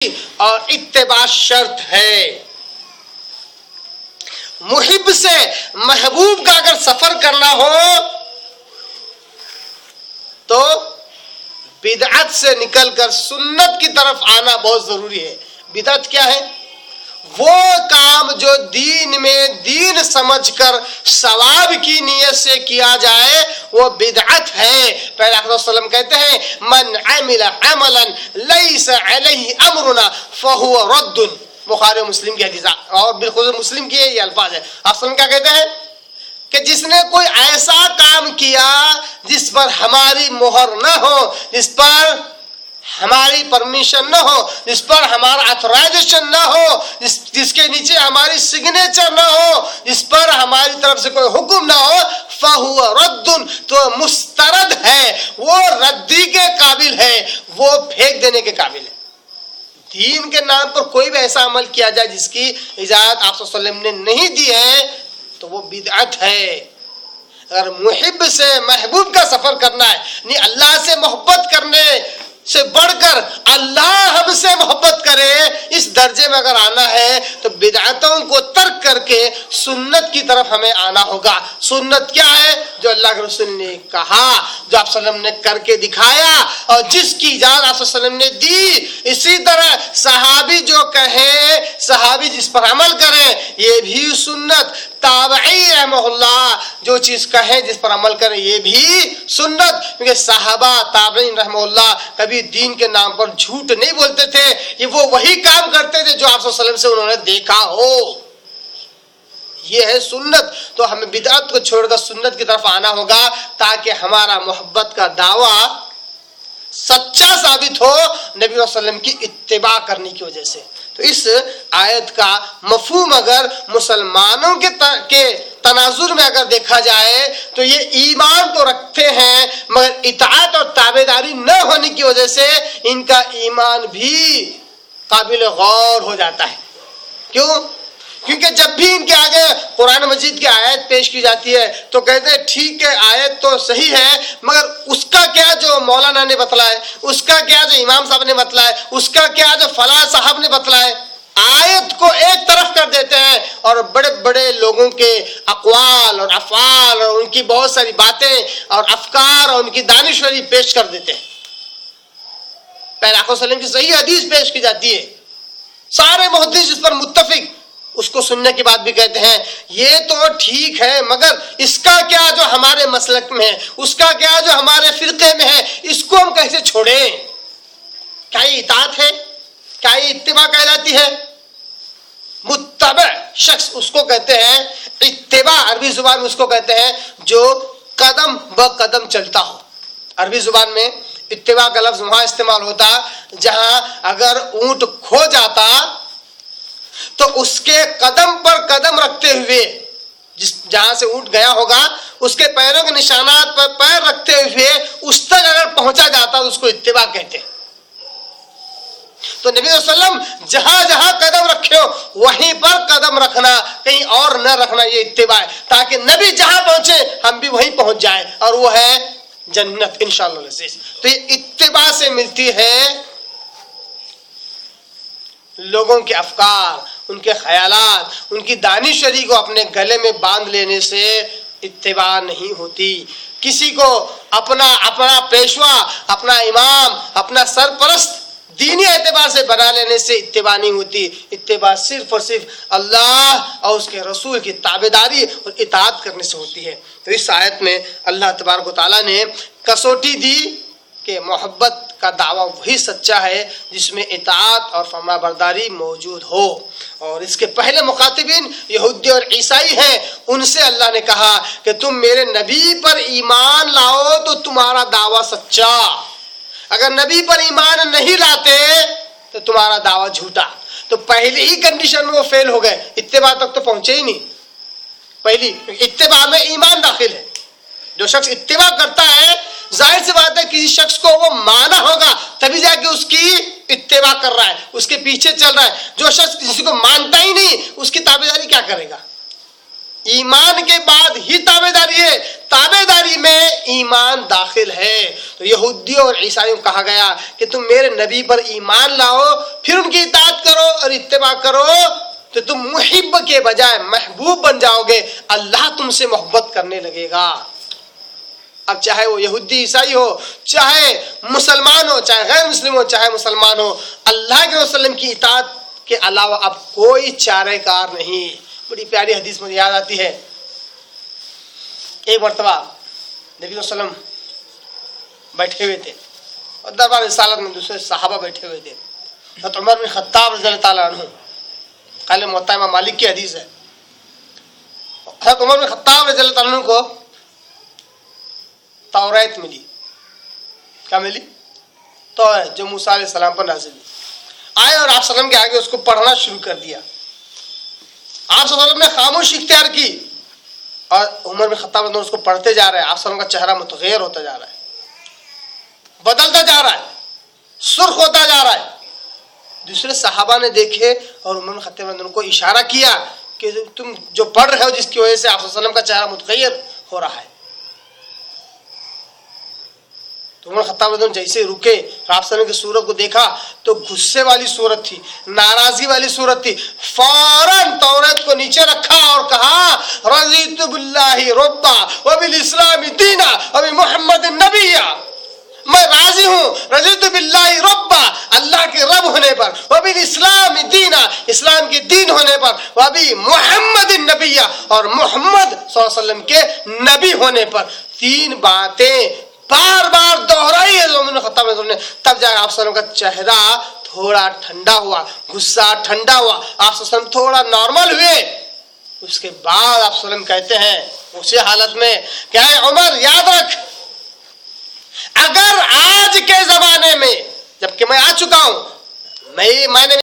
اور اتباع شرط ہے. محب سے محبوب کا اگر سفر کرنا ہو تو بدعت سے نکل کر سنت کی طرف آنا بہت ضروری ہے. بدعت کیا ہے؟ وہ کام جو دین میں دین سمجھ کر ثواب کی نیت سے کیا جائے وہ بدعت ہے. پہلے آقا صلی اللہ علیہ وسلم کہتے ہیں من عمل عملا لیس علیہ امرنا فہو رد. بخاری و مسلم کی حدیث اور بالخصوص مسلم کی یہ الفاظ ہے. آپ وسلم کیا کہتے ہیں کہ جس نے کوئی ایسا کام کیا جس پر ہماری مہر نہ ہو, جس پر ہماری پرمیشن نہ ہو, جس پر ہمارا اتھرائزیشن نہ ہو, جس کے نیچے ہماری سگنیچر نہ ہو, جس پر ہماری طرف سے کوئی حکم نہ ہو, فَهُوَ رَدٌ, تو مسترد ہے, وہ ردی کے قابل ہے, وہ پھینک دینے کے قابل ہے. دین کے نام پر کوئی بھی ایسا عمل کیا جائے جس کی اجازت آپ صلی اللہ علیہ وسلم نے نہیں دی ہے تو وہ بدعت ہے. اگر محب سے محبوب کا سفر کرنا ہے, نہیں اللہ سے محبت کرنے سے بڑھ کر اللہ ہم سے محبت کرے, اس درجے میں اگر آنا ہے تو بدعتوں کو ترک کر کے سنت کی طرف ہمیں آنا ہوگا. سنت کیا ہے؟ جو اللہ کے رسول نے کہا, جو آپ صلی اللہ علیہ وسلم نے کر کے دکھایا اور جس کی اجازت آپ صلی اللہ علیہ وسلم نے دی. اسی طرح صحابی جو کہیں, صحابی جس پر عمل کریں, یہ بھی سنت. تابعی رحمہ اللہ جو چیز کہیں جس پر عمل کریں یہ بھی سنت. کیونکہ صحابہ تابعین رحمہ اللہ کبھی دین کے نام پر جھوٹ نہیں بولتے تھے, یہ وہ وہی کام کرتے تھے جو آپ صلی اللہ علیہ وسلم سے انہوں نے دیکھا ہو. یہ ہے سنت. تو ہمیں بدعت کو چھوڑ کر سنت کی طرف آنا ہوگا تاکہ ہمارا محبت کا دعویٰ سچا ثابت ہو نبی صلی اللہ علیہ وسلم کی اتباع کرنے کی وجہ سے. تو اس آیت کا مفہوم اگر مسلمانوں کے تناظر میں اگر دیکھا جائے تو یہ ایمان تو رکھتے ہیں مگر اطاعت اور تابعداری نہ ہونے کی وجہ سے ان کا ایمان بھی قابل غور ہو جاتا ہے. کیوں؟ کیونکہ جب بھی ان کے آگے قرآن مجید کی آیت پیش کی جاتی ہے تو کہتے ہیں ٹھیک ہے آیت تو صحیح ہے مگر اس کا کیا جو مولانا نے بتلائے, اس کا کیا جو امام صاحب نے بتلائے, اس کا کیا جو فلاں صاحب نے بتلائے. آیت کو ایک طرف کر دیتے ہیں اور بڑے بڑے لوگوں کے اقوال اور افعال اور ان کی بہت ساری باتیں اور افکار اور ان کی دانشوری پیش کر دیتے ہیں. پہلے آقا صلی اللہ علیہ وسلم کی صحیح حدیث پیش کی جاتی ہے, سارے محدث اس پر متفق, اس کو سننے کے بعد بھی کہتے ہیں یہ تو ٹھیک ہے مگر اس کا کیا جو ہمارے مسلک میں ہے, اس کا کیا جو ہمارے فرقے میں ہے, اس کو ہم کیسے چھوڑیں؟ کیا یہ اطاعت ہے؟ کیا یہ اتباع کہلاتی ہے؟ متبع شخص اس کو کہتے ہیں, اتباع عربی زبان میں اس کو کہتے ہیں جو قدم بقدم چلتا ہو. عربی زبان میں اتباع کا لفظ وہاں استعمال ہوتا جہاں اگر اونٹ کھو جاتا تو اس کے قدم پر قدم رکھتے ہوئے, جہاں سے اونٹ گیا ہوگا اس کے پیروں کے نشانات پر پیر رکھتے ہوئے اس تک اگر پہنچا جاتا تو اس کو اتباع کہتے ہیں. تو نبی صلی اللہ علیہ وسلم جہاں جہاں قدم رکھے ہو وہیں پر قدم رکھنا, کہیں اور نہ رکھنا, یہ اتباع ہے تاکہ نبی جہاں پہنچے ہم بھی وہیں پہنچ جائیں اور وہ ہے جنت انشاءاللہ. تو یہ اتباع سے ملتی ہے لوگوں کے افکار, ان کے خیالات, ان کی دانشوری کو اپنے گلے میں باندھ لینے سے اتباع نہیں ہوتی. کسی کو اپنا پیشوا, اپنا امام, اپنا سرپرست دینی اعتبار سے بنا لینے سے اتباع نہیں ہوتی. اتباع صرف اور صرف اللہ اور اس کے رسول کی تابعداری اور اطاعت کرنے سے ہوتی ہے. تو اس آیت میں اللہ تبارک و تعالیٰ نے کسوٹی دی کہ محبت کا دعویٰ وہی سچا ہے جس میں اطاعت اور فرما برداری موجود ہو. اور اس کے پہلے مخاطبین یہودی اور عیسائی ہیں, ان سے اللہ نے کہا کہ تم میرے نبی پر ایمان لاؤ تو تمہارا دعویٰ سچا, اگر نبی پر ایمان نہیں لاتے تو تمہارا دعویٰ جھوٹا. تو پہلی ہی کنڈیشن میں وہ فیل ہو گئے, اتباع تک تو پہنچے ہی نہیں. پہلی اتباع میں ایمان داخل ہے. جو شخص اتباع کرتا ہے ظاہر سی بات ہے کسی شخص کو وہ مانا ہوگا تبھی جا کے اس کی اتباع کر رہا ہے, اس کے پیچھے چل رہا ہے. جو شخص کسی کو مانتا ہی نہیں اس کی تابعداری کیا کرے گا؟ ایمان کے بعد ہی تابعداری ہے، تابعداری میں ایمان داخل ہے۔ تو یہودیوں اور عیسائیوں کو کہا گیا کہ تم میرے نبی پر ایمان لاؤ، پھر ان کی اطاعت کرو اور اتباع کرو تو تم محب کے بجائے محبوب بن جاؤ گے، اللہ تم سے محبت کرنے لگے گا۔ اب چاہے وہ یہودی عیسائی ہو، چاہے مسلمان ہو، چاہے غیر مسلم ہو، چاہے مسلمان ہو، اللہ کے وسلم کی اطاعت کے علاوہ اب کوئی چارہ کار نہیں۔ بڑی پیاری حدیث مجھے یاد آتی ہے، ایک مرتبہ نبی صلی اللہ علیہ وسلم بیٹھے ہوئے تھے اور دربار رسالت میں دوسرے صحابہ بیٹھے ہوئے تھے۔ حضرت عمر بن خطاب رضی اللہ تعالیٰ عنہ، قال موطا امام مالک کی حدیث ہے، حضرت عمر بن خطاب رضی اللہ تعالیٰ عنہ کو توریت ملی۔ کیا ملی؟ توریت، جو موسیٰ علیہ السلام پر نازل ہوئی۔ آئے اور آپ صلی اللہ علیہ وسلم کے آگے اس کو پڑھنا شروع کر دیا۔ آپ صلی اللہ علیہ وسلم نے خاموشی اختیار کی اور عمر بن خطاب رضی اللہ عنہ اس کو پڑھتے جا رہے ہیں۔ آپ صلی اللہ علیہ وسلم کا چہرہ متغیر ہوتا جا رہا ہے، بدلتا جا رہا ہے، سرخ ہوتا جا رہا ہے۔ دوسرے صحابہ نے دیکھے اور عمر بن خطاب رضی اللہ عنہ کو اشارہ کیا کہ تم جو پڑھ رہے ہو جس کی وجہ سے آپ صلی اللہ علیہ وسلم کا چہرہ متغیر ہو رہا ہے۔ تو عمر خطاب رضی اللہ عنہ جیسے رکے، آپ صلی اللہ علیہ وسلم کی صورت کو دیکھا تو غصے والی صورت تھی، ناراضی والی صورت تھی۔ فوراً توریت کو نیچے رکھا اور کہا رضیت باللہ ربا وبالاسلام دینا وبمحمد نبیا، میں راضی ہوں رضیت باللہ ربا، اللہ کے رب ہونے پر، وبالاسلام دینا، اسلام کے دین ہونے پر، وبمحمد نبیا، اور محمد صلی اللہ علیہ وسلم کے نبی ہونے پر۔ تین باتیں بار بار دہرائی ہے عمر بن خطاب نے، تب جا آپ صلی اللہ علیہ وسلم کا چہرہ تھوڑا ٹھنڈا ہوا، غصہ ٹھنڈا ہوا، آپ صلی اللہ علیہ وسلم تھوڑا نارمل ہوئے۔ اس کے بعد آپ صلی اللہ علیہ وسلم کہتے ہیں اسی حالت میں کہ اے عمر یاد رکھ، اگر آج کے زمانے میں جبکہ میں آ چکا ہوں، میں نے